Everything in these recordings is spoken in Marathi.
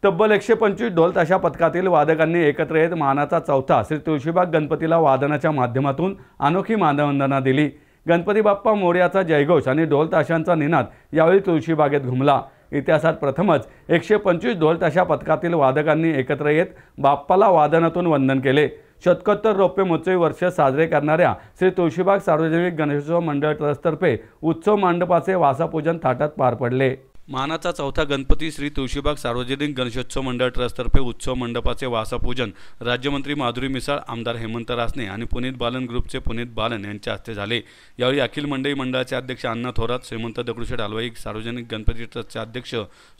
तब्बल 125 ढोल ताशा पथकातील वादकांनी एकत्र येत मानाचा चौथा श्री तुळशीबाग गणपतीला वादनाच्या माध्यमातून अनोखी मानवंदना दिली। गणपती बाप्पा मोरयाचा जयघोष आणि ढोल ताशांचा निनाद यावेळी तुळशीबागेत घुमला। इतिहासात प्रथमच 125 ढोल ताशा पथकातील वादकांनी एकत्र येत बाप्पाला वादनातून वंदन केले। शतकोत्तर रौप्य महोत्सवी वर्ष साजरे करणाऱ्या श्री तुळशीबाग सार्वजनिक गणेशोत्सव मंडळ ट्रस्टतर्फे उत्सव मंडपाचे वासापूजन थाटात पार पडले। मानाचा चौथा गणपती श्री तुळशीबाग सार्वजनिक गणेशोत्सव मंडळ ट्रस्टतर्फे उत्सव मंडपाचे वासापूजन राज्यमंत्री माधुरी मिसाळ, आमदार हेमंत रासने आणि पुनीत बालन ग्रुपचे पुनीत बालन यांच्या हस्ते झाले। यावेळी अखिल मंडई मंडळाचे अध्यक्ष अण्णा थोरात, श्रीमंत दगडूशेठ हलवाई सार्वजनिक गणपती ट्रस्टचे अध्यक्ष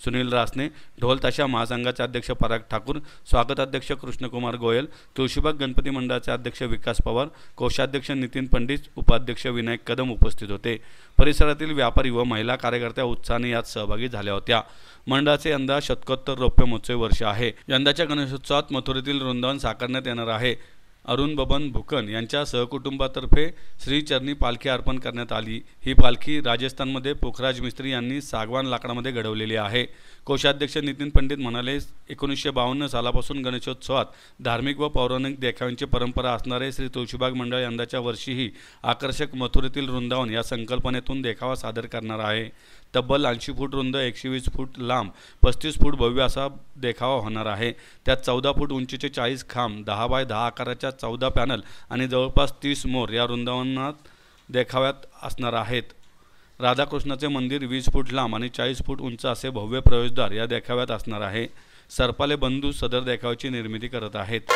सुनील रासने, ढोल ताशा महासंघाचे अध्यक्ष पराग ठाकूर, स्वागताध्यक्ष कृष्णकुमार गोयल, तुळशीबाग गणपती मंडळाचे अध्यक्ष विकास पवार, कोषाध्यक्ष नितीन पंडित, उपाध्यक्ष विनायक कदम उपस्थित होते। परिसरातील व्यापारी व महिला कार्यकर्त्या उत्साहाने यात सहभागी झाल्या होत्या। मंडळाचे यंदा शतकोत्तर रौप्य महोत्सवी वर्ष आहे। यंदाच्या गणेशोत्सवात मथुरेतील वृंदावन साकारण्यात येणार आहे। अरुण बबन भुकन यांच्या सहकुटुंबातर्फे श्रीचरणी पालखी अर्पण करण्यात आली। ही पालखी राजस्थानमध्ये पोखराज मिस्त्री यांनी सागवान लाकडामध्ये घडवलेली आहे। कोषाध्यक्ष नितीन पंडित म्हणाले, 1952 सालापासून गणेशोत्सवात धार्मिक व पौराणिक देखाव्यांची परंपरा असणारे श्री तुळशीबाग मंडळ यंदाच्या वर्षीही आकर्षक मथुरेतील वृंदावन या संकल्पनेतून देखावा सादर करणार आहे। तब्बल 80 फूट रुंद, 120 फूट लांब, 35 फूट भव्य असा देखावा होणार आहे। त्यात 14 फूट उंचीचे 40 खांब, 10 बाय 10 आकाराच्या 14 पॅनल आणि जवळपास 30 मोर या वृंदावनात देखाव्यात असणार आहेत। राधाकृष्णाचे मंदिर 20 फूट लांब आणि 40 फूट उंच असे भव्य प्रवेशद्वार या देखाव्यात असणार आहे। सरपाले बंधू सदर देखाव्याची निर्मिती करत आहेत।